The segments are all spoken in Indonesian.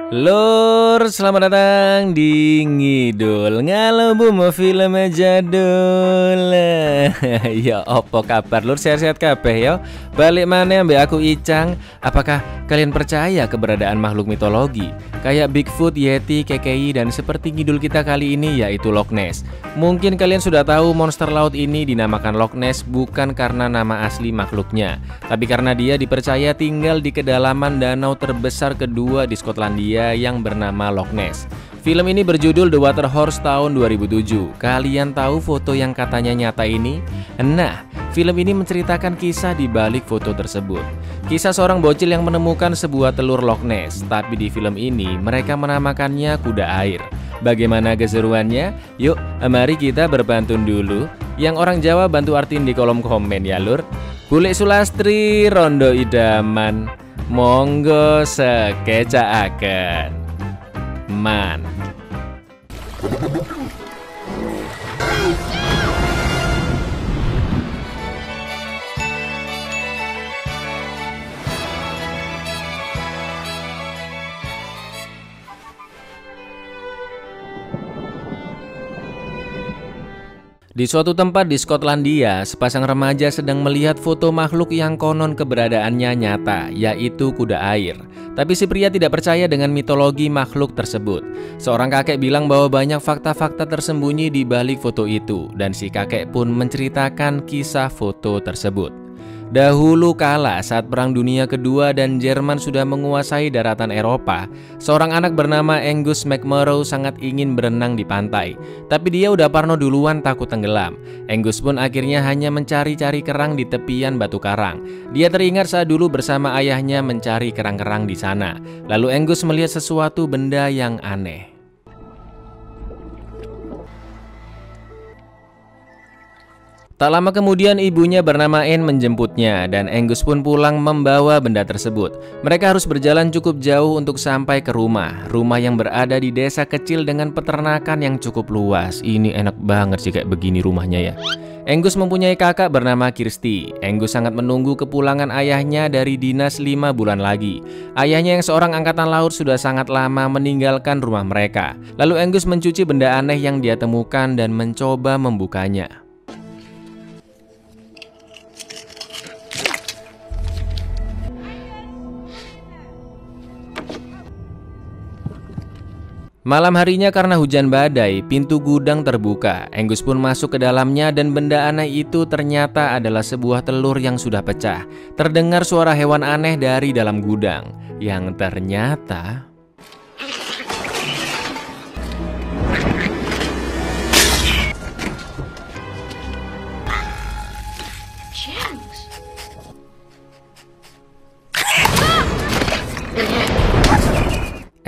Lur, selamat datang di Ngidul Ngalobumu film jadul. Ya opo kabar lur, sehat-sehat kabeh ya. Balik mana ambek aku Icang. Apakah kalian percaya keberadaan makhluk mitologi kayak Bigfoot, Yeti, KKI, dan seperti ngidul kita kali ini yaitu Loch Ness? Mungkin kalian sudah tahu monster laut ini dinamakan Loch Ness bukan karena nama asli makhluknya, tapi karena dia dipercaya tinggal di kedalaman danau terbesar kedua di Skotlandia yang bernama Loch Ness. Film ini berjudul The Water Horse tahun 2007. Kalian tahu foto yang katanya nyata ini? Nah, film ini menceritakan kisah di balik foto tersebut. Kisah seorang bocil yang menemukan sebuah telur Loch Ness, tapi di film ini mereka menamakannya kuda air. Bagaimana keseruannya? Yuk, mari kita berpantun dulu. Yang orang Jawa bantu artiin di kolom komen ya lur. Bulik Sulastri Rondo Idaman, monggo sekecaaken man. Di suatu tempat di Skotlandia, sepasang remaja sedang melihat foto makhluk yang konon keberadaannya nyata, yaitu kuda air. Tapi si pria tidak percaya dengan mitologi makhluk tersebut. Seorang kakek bilang bahwa banyak fakta-fakta tersembunyi di balik foto itu, dan si kakek pun menceritakan kisah foto tersebut. Dahulu kala saat Perang Dunia Kedua dan Jerman sudah menguasai daratan Eropa, seorang anak bernama Angus McMurrow sangat ingin berenang di pantai. Tapi dia udah parno duluan takut tenggelam. Angus pun akhirnya hanya mencari-cari kerang di tepian batu karang. Dia teringat saat dulu bersama ayahnya mencari kerang-kerang di sana. Lalu Angus melihat sesuatu benda yang aneh. Tak lama kemudian ibunya bernama Anne menjemputnya dan Angus pun pulang membawa benda tersebut. Mereka harus berjalan cukup jauh untuk sampai ke rumah yang berada di desa kecil dengan peternakan yang cukup luas. Ini enak banget sih kayak begini rumahnya ya. Angus mempunyai kakak bernama Kirsty. Angus sangat menunggu kepulangan ayahnya dari dinas 5 bulan lagi. Ayahnya yang seorang angkatan laut sudah sangat lama meninggalkan rumah mereka. Lalu Angus mencuci benda aneh yang dia temukan dan mencoba membukanya. Malam harinya karena hujan badai, pintu gudang terbuka. Angus pun masuk ke dalamnya dan benda aneh itu ternyata adalah sebuah telur yang sudah pecah. Terdengar suara hewan aneh dari dalam gudang, yang ternyata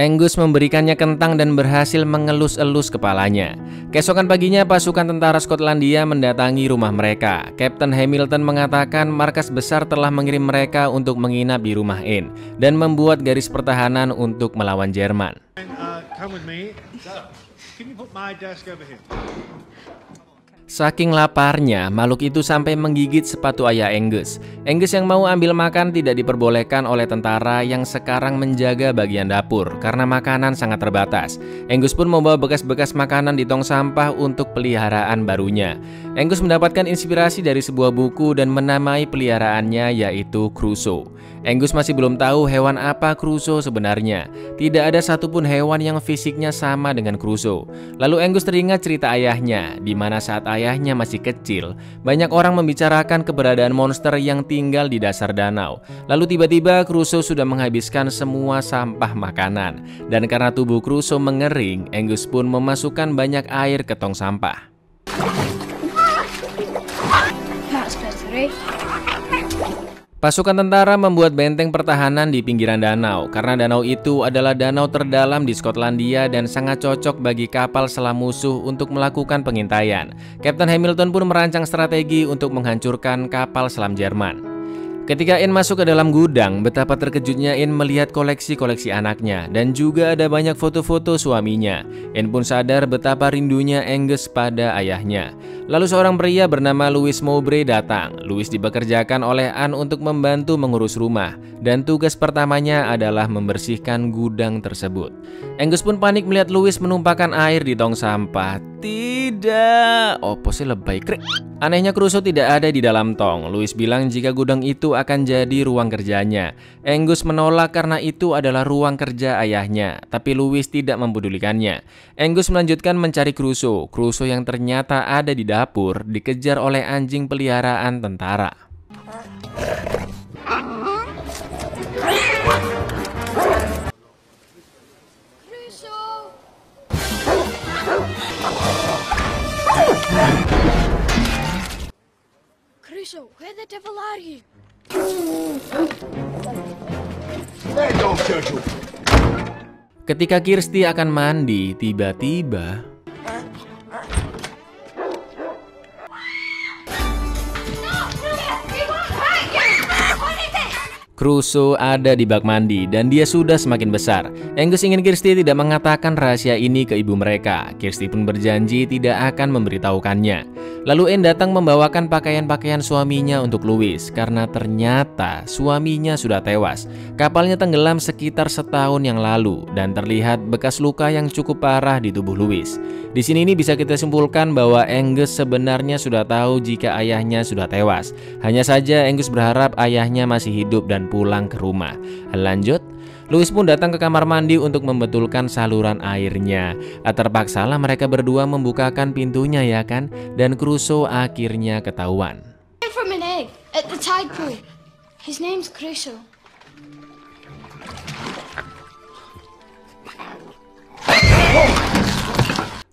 Angus memberikannya kentang dan berhasil mengelus-elus kepalanya. Keesokan paginya pasukan tentara Skotlandia mendatangi rumah mereka. Kapten Hamilton mengatakan markas besar telah mengirim mereka untuk menginap di rumah Anne dan membuat garis pertahanan untuk melawan Jerman. Saking laparnya, makhluk itu sampai menggigit sepatu ayah Angus. Angus yang mau ambil makan tidak diperbolehkan oleh tentara yang sekarang menjaga bagian dapur karena makanan sangat terbatas. Angus pun membawa bekas-bekas makanan di tong sampah untuk peliharaan barunya. Angus mendapatkan inspirasi dari sebuah buku dan menamai peliharaannya yaitu Crusoe. Angus masih belum tahu hewan apa Crusoe sebenarnya. Tidak ada satupun hewan yang fisiknya sama dengan Crusoe. Lalu Angus teringat cerita ayahnya, di mana saat ayahnya masih kecil, banyak orang membicarakan keberadaan monster yang tinggal di dasar danau. Lalu tiba-tiba Crusoe sudah menghabiskan semua sampah makanan. Dan karena tubuh Crusoe mengering, Angus pun memasukkan banyak air ke tong sampah. Pasukan tentara membuat benteng pertahanan di pinggiran danau karena danau itu adalah danau terdalam di Skotlandia dan sangat cocok bagi kapal selam musuh untuk melakukan pengintaian. Kapten Hamilton pun merancang strategi untuk menghancurkan kapal selam Jerman. Ketika In masuk ke dalam gudang, betapa terkejutnya In melihat koleksi-koleksi anaknya dan juga ada banyak foto-foto suaminya. In pun sadar betapa rindunya Angus pada ayahnya. Lalu seorang pria bernama Louis Mowbray datang. Louis dipekerjakan oleh Anne untuk membantu mengurus rumah dan tugas pertamanya adalah membersihkan gudang tersebut. Angus pun panik melihat Louis menumpahkan air di tong sampah. Tidak, opo sih lebay krek. Anehnya Crusoe tidak ada di dalam tong. Louis bilang jika gudang itu akan jadi ruang kerjanya. Angus menolak karena itu adalah ruang kerja ayahnya, tapi Louis tidak mempedulikannya. Angus melanjutkan mencari Crusoe. Crusoe yang ternyata ada di dapur dikejar oleh anjing peliharaan tentara. Crusoe, where the devil are you? Ketika Kirsty akan mandi, tiba-tiba Crusoe ada di bak mandi dan dia sudah semakin besar. Angus ingin Kirsty tidak mengatakan rahasia ini ke ibu mereka. Kirsty pun berjanji tidak akan memberitahukannya. Lalu Anne datang membawakan pakaian-pakaian suaminya untuk Louis karena ternyata suaminya sudah tewas. Kapalnya tenggelam sekitar setahun yang lalu dan terlihat bekas luka yang cukup parah di tubuh Louis. Di sini ini bisa kita simpulkan bahwa Angus sebenarnya sudah tahu jika ayahnya sudah tewas. Hanya saja Angus berharap ayahnya masih hidup dan pulang ke rumah. Lanjut, Louis pun datang ke kamar mandi untuk membetulkan saluran airnya. Terpaksalah mereka berdua membukakan pintunya ya kan, dan Crusoe akhirnya ketahuan. From an egg at the tide pool. His name's Crusoe.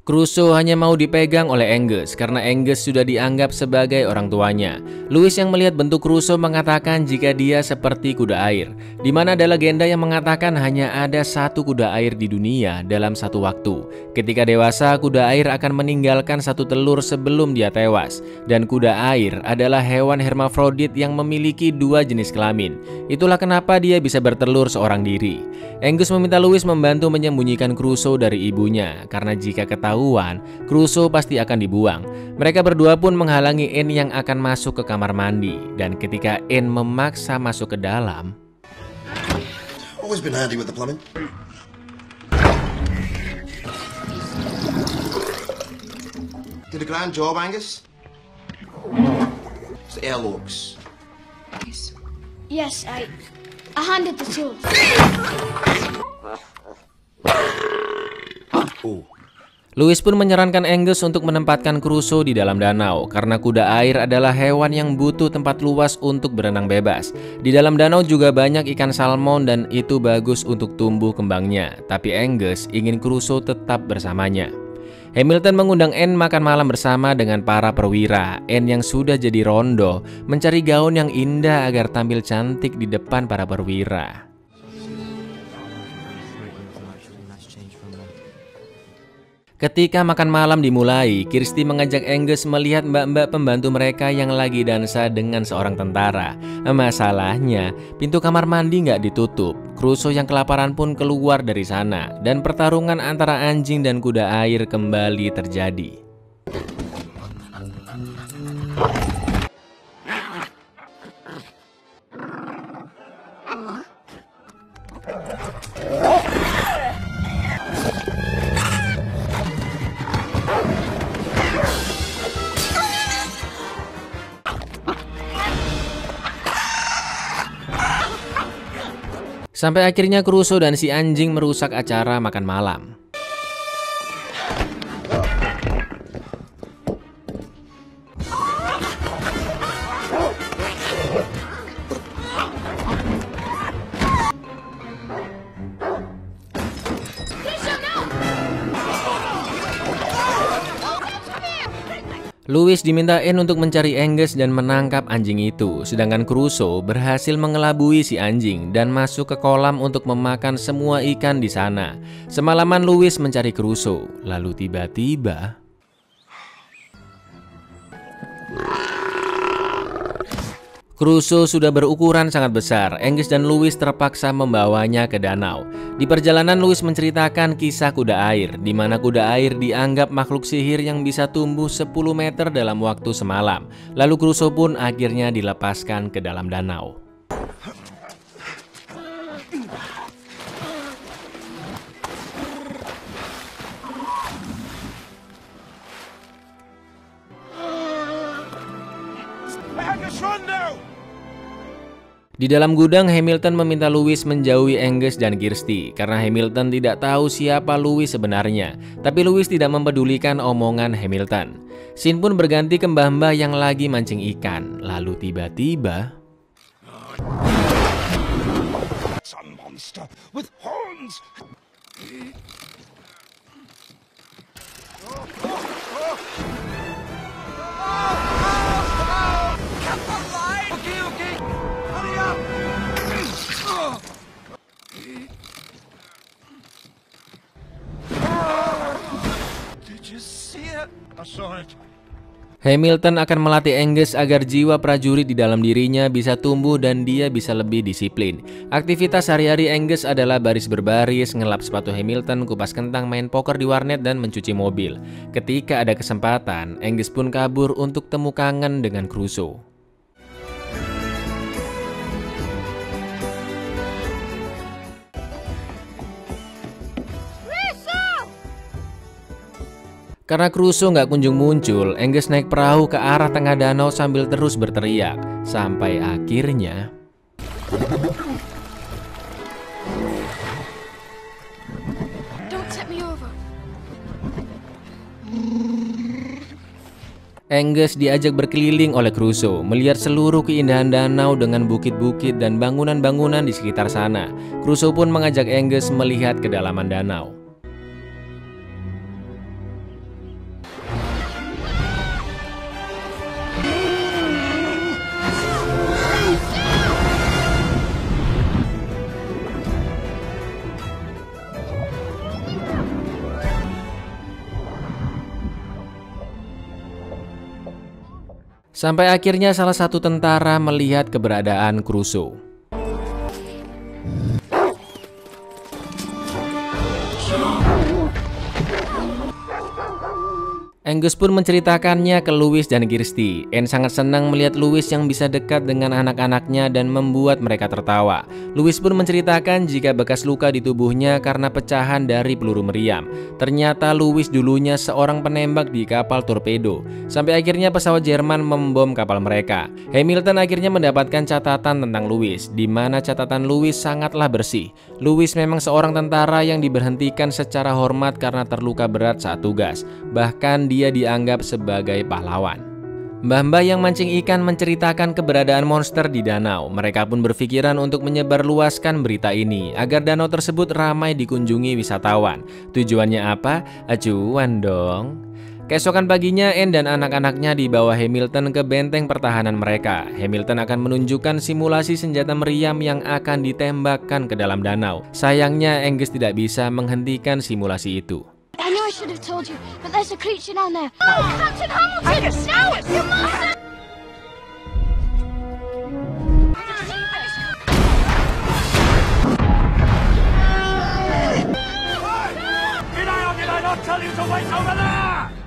Crusoe hanya mau dipegang oleh Angus karena Angus sudah dianggap sebagai orang tuanya. Louis yang melihat bentuk Crusoe mengatakan jika dia seperti kuda air, di mana ada legenda yang mengatakan hanya ada satu kuda air di dunia dalam satu waktu. Ketika dewasa, kuda air akan meninggalkan satu telur sebelum dia tewas. Dan kuda air adalah hewan hermafrodit yang memiliki dua jenis kelamin. Itulah kenapa dia bisa bertelur seorang diri. Angus meminta Louis membantu menyembunyikan Crusoe dari ibunya karena jika ketahuan, Crusoe pasti akan dibuang. Mereka berdua pun menghalangi Anne yang akan masuk ke kamar mandi. Dan ketika Anne memaksa masuk ke dalam, Always been handy with the plumbing. Did a grand job, Angus. It's the airlocks. Yes, I handed the tools. Oh. Louis pun menyarankan Angus untuk menempatkan Crusoe di dalam danau karena kuda air adalah hewan yang butuh tempat luas untuk berenang bebas. Di dalam danau juga banyak ikan salmon dan itu bagus untuk tumbuh kembangnya. Tapi Angus ingin Crusoe tetap bersamanya. Hamilton mengundang Anne makan malam bersama dengan para perwira. Anne yang sudah jadi rondo mencari gaun yang indah agar tampil cantik di depan para perwira. Ketika makan malam dimulai, Kirsty mengajak Angus melihat mbak-mbak pembantu mereka yang lagi dansa dengan seorang tentara. Masalahnya, pintu kamar mandi nggak ditutup. Crusoe yang kelaparan pun keluar dari sana, dan pertarungan antara anjing dan kuda air kembali terjadi. Sampai akhirnya Crusoe dan si anjing merusak acara makan malam. Louis diminta Anne untuk mencari Angus dan menangkap anjing itu, sedangkan Crusoe berhasil mengelabui si anjing dan masuk ke kolam untuk memakan semua ikan di sana. Semalaman Louis mencari Crusoe, lalu tiba-tiba Crusoe sudah berukuran sangat besar. Angus dan Louis terpaksa membawanya ke danau. Di perjalanan Louis menceritakan kisah kuda air, di mana kuda air dianggap makhluk sihir yang bisa tumbuh 10 meter dalam waktu semalam. Lalu Crusoe pun akhirnya dilepaskan ke dalam danau. Di dalam gudang, Hamilton meminta Louis menjauhi Angus dan Kirsty karena Hamilton tidak tahu siapa Louis sebenarnya. Tapi Louis tidak mempedulikan omongan Hamilton. Scene pun berganti ke mbah-mbah yang lagi mancing ikan. Lalu tiba-tiba Some monster with horns. Okay. Hurry up. Did you see it? I saw it. Hamilton akan melatih Angus agar jiwa prajurit di dalam dirinya bisa tumbuh dan dia bisa lebih disiplin. Aktivitas sehari-hari Angus adalah baris berbaris, ngelap sepatu Hamilton, kupas kentang, main poker di warnet, dan mencuci mobil. Ketika ada kesempatan, Angus pun kabur untuk temu kangen dengan Crusoe. Karena Crusoe nggak kunjung muncul, Angus naik perahu ke arah tengah danau sambil terus berteriak. Sampai akhirnya Don't tip me over. Angus diajak berkeliling oleh Crusoe, melihat seluruh keindahan danau dengan bukit-bukit dan bangunan-bangunan di sekitar sana. Crusoe pun mengajak Angus melihat kedalaman danau. Sampai akhirnya salah satu tentara melihat keberadaan Crusoe. Angus pun menceritakannya ke Louis dan Kirsty. Anne sangat senang melihat Louis yang bisa dekat dengan anak-anaknya dan membuat mereka tertawa. Louis pun menceritakan jika bekas luka di tubuhnya karena pecahan dari peluru meriam. Ternyata Louis dulunya seorang penembak di kapal torpedo. Sampai akhirnya pesawat Jerman membom kapal mereka. Hamilton akhirnya mendapatkan catatan tentang Louis, di mana catatan Louis sangatlah bersih. Louis memang seorang tentara yang diberhentikan secara hormat karena terluka berat saat tugas. Bahkan dia dianggap sebagai pahlawan. Mbah-mbah yang mancing ikan menceritakan keberadaan monster di danau. Mereka pun berpikiran untuk menyebarluaskan berita ini agar danau tersebut ramai dikunjungi wisatawan. Tujuannya apa? Acuan dong. Keesokan paginya, Anne dan anak-anaknya dibawa Hamilton ke benteng pertahanan mereka. Hamilton akan menunjukkan simulasi senjata meriam yang akan ditembakkan ke dalam danau. Sayangnya Angus tidak bisa menghentikan simulasi itu. I know I should have told you, but there's a creature down there. Oh, Captain Hamilton! Angus, no, you mustn't! Did I not tell you to wait over there?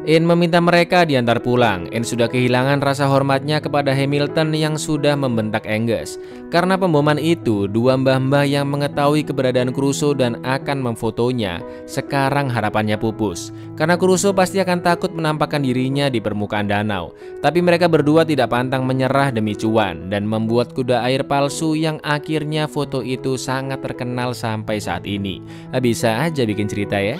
Anne meminta mereka diantar pulang. Anne sudah kehilangan rasa hormatnya kepada Hamilton yang sudah membentak Angus. Karena pemboman itu, dua mbah-mbah yang mengetahui keberadaan Crusoe dan akan memfotonya, sekarang harapannya pupus. Karena Crusoe pasti akan takut menampakkan dirinya di permukaan danau. Tapi mereka berdua tidak pantang menyerah demi cuan dan membuat kuda air palsu yang akhirnya foto itu sangat terkenal sampai saat ini. Bisa aja bikin cerita ya.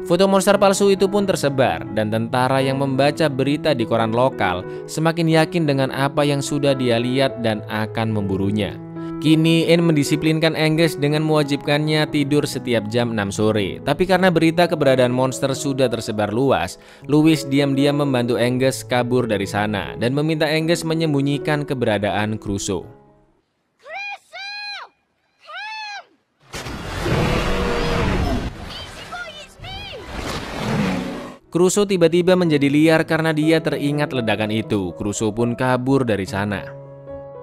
Foto monster palsu itu pun tersebar dan tentara yang membaca berita di koran lokal semakin yakin dengan apa yang sudah dia lihat dan akan memburunya. Kini Anne mendisiplinkan Angus dengan mewajibkannya tidur setiap jam 6 sore. Tapi karena berita keberadaan monster sudah tersebar luas, Louis diam-diam membantu Angus kabur dari sana dan meminta Angus menyembunyikan keberadaan Crusoe. Crusoe tiba-tiba menjadi liar karena dia teringat ledakan itu. Crusoe pun kabur dari sana.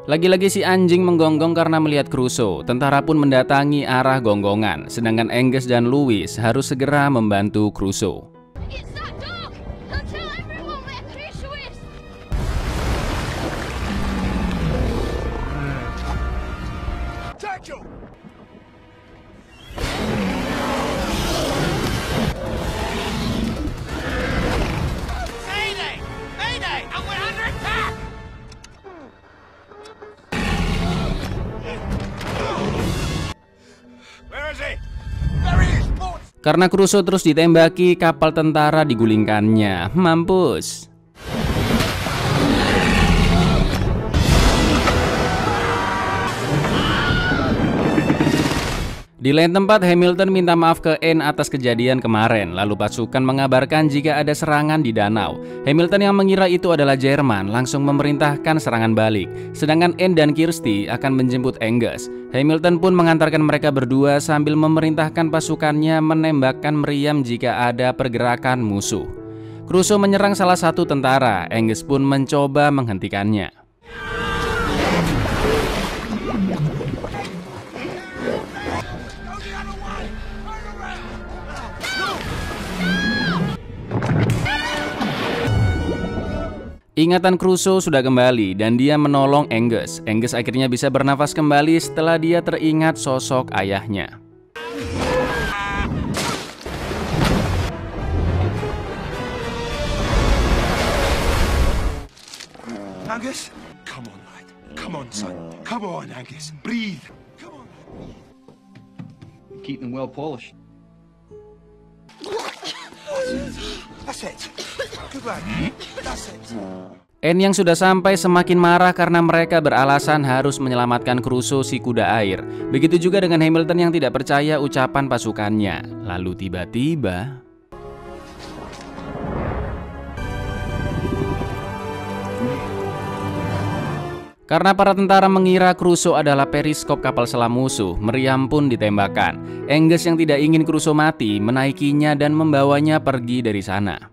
Lagi-lagi si anjing menggonggong karena melihat Crusoe. Tentara pun mendatangi arah gonggongan, sedangkan Angus dan Louis harus segera membantu Crusoe. It's that dog! He'll tell everyone where Crusoe is! Take you! Mayday! Mayday! We're under attack! Where is he? There he is, boats! Karena Crusoe terus ditembaki, kapal tentara digulingkannya. Mampus. Di lain tempat, Hamilton minta maaf ke Anne atas kejadian kemarin. Lalu pasukan mengabarkan jika ada serangan di danau. Hamilton yang mengira itu adalah Jerman langsung memerintahkan serangan balik. Sedangkan Anne dan Kirsty akan menjemput Angus. Hamilton pun mengantarkan mereka berdua sambil memerintahkan pasukannya menembakkan meriam jika ada pergerakan musuh. Crusoe menyerang salah satu tentara. Angus pun mencoba menghentikannya. Ingatan Crusoe sudah kembali dan dia menolong Angus. Angus akhirnya bisa bernafas kembali setelah dia teringat sosok ayahnya. Angus? Come on, lad. Come on, son. Come on, Angus. Breathe. Come on. Keep them well polished. That's it. Good lad. That's it. Anne yang sudah sampai semakin marah karena mereka beralasan harus menyelamatkan Crusoe si kuda air. Begitu juga dengan Hamilton yang tidak percaya ucapan pasukannya. Lalu tiba-tiba... Karena para tentara mengira Crusoe adalah periskop kapal selam musuh, meriam pun ditembakkan. Angus yang tidak ingin Crusoe mati menaikinya dan membawanya pergi dari sana.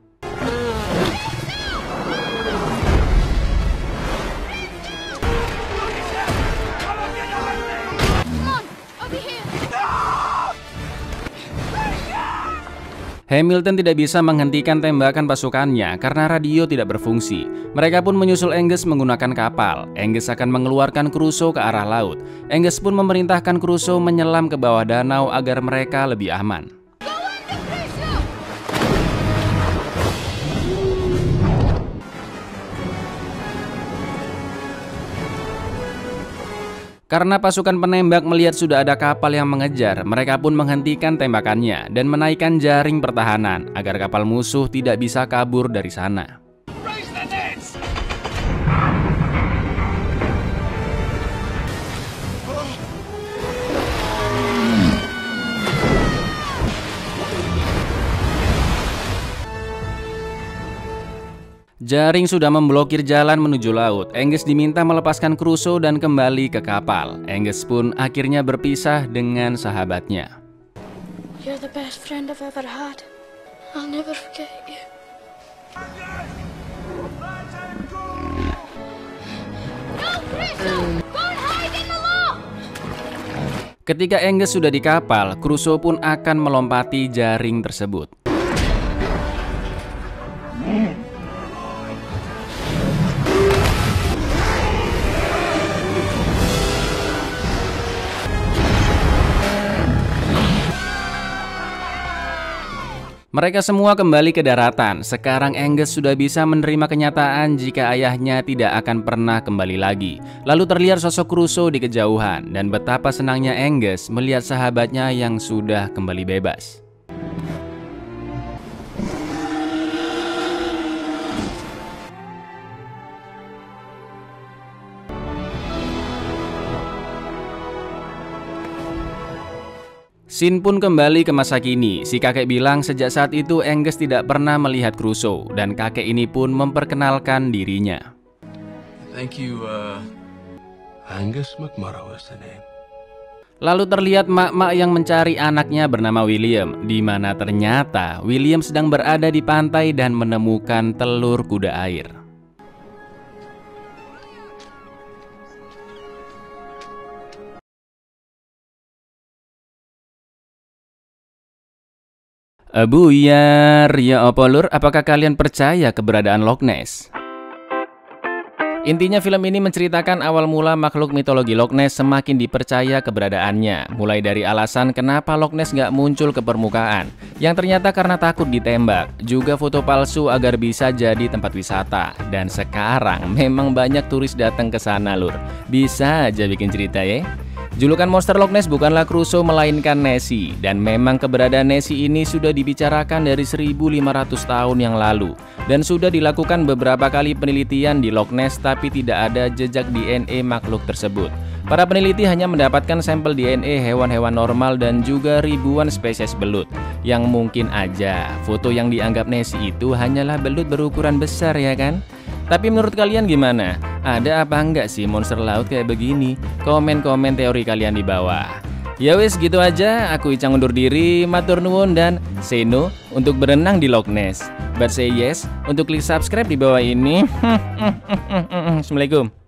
Hamilton tidak bisa menghentikan tembakan pasukannya karena radio tidak berfungsi. Mereka pun menyusul Angus menggunakan kapal. Angus akan mengeluarkan Crusoe ke arah laut. Angus pun memerintahkan Crusoe menyelam ke bawah danau agar mereka lebih aman. Karena pasukan penembak melihat sudah ada kapal yang mengejar, mereka pun menghentikan tembakannya dan menaikkan jaring pertahanan agar kapal musuh tidak bisa kabur dari sana. Raise the nets! Jaring sudah memblokir jalan menuju laut. Angus diminta melepaskan Crusoe dan kembali ke kapal. Angus pun akhirnya berpisah dengan sahabatnya. You're the best friend I've ever had. I'll never forget you. Go, Crusoe! Go and hide in the loft! Ketika Angus sudah di kapal, Crusoe pun akan melompati jaring tersebut. Mereka semua kembali ke daratan. Sekarang Angus sudah bisa menerima kenyataan jika ayahnya tidak akan pernah kembali lagi. Lalu terlihat sosok Crusoe di kejauhan dan betapa senangnya Angus melihat sahabatnya yang sudah kembali bebas. Scene pun kembali ke masa kini. Si kakek bilang sejak saat itu Angus tidak pernah melihat Crusoe dan kakek ini pun memperkenalkan dirinya. Thank you, Angus McMurrow is the name. Lalu terlihat mak-mak yang mencari anaknya bernama William, di mana ternyata William sedang berada di pantai dan menemukan telur kuda air. Buyar, ya opo lur, apakah kalian percaya keberadaan Loch Ness? Intinya film ini menceritakan awal mula makhluk mitologi Loch Ness semakin dipercaya keberadaannya. Mulai dari alasan kenapa Loch Ness nggak muncul ke permukaan, yang ternyata karena takut ditembak. Juga foto palsu agar bisa jadi tempat wisata. Dan sekarang memang banyak turis datang ke sana lur. Bisa aja bikin cerita ya. Julukan monster Loch Ness bukanlah Crusoe melainkan Nessie, dan memang keberadaan Nessie ini sudah dibicarakan dari 1500 tahun yang lalu dan sudah dilakukan beberapa kali penelitian di Loch Ness tapi tidak ada jejak DNA makhluk tersebut. Para peneliti hanya mendapatkan sampel DNA hewan-hewan normal dan juga ribuan spesies belut. Yang mungkin aja foto yang dianggap Nessie itu hanyalah belut berukuran besar ya kan? Tapi menurut kalian gimana? Ada apa enggak sih monster laut kayak begini? Komen-komen teori kalian di bawah. Ya wes gitu aja, aku Icang undur diri, matur nuwun dan say no untuk berenang di Loch Ness. But say yes untuk klik subscribe di bawah ini. Assalamualaikum.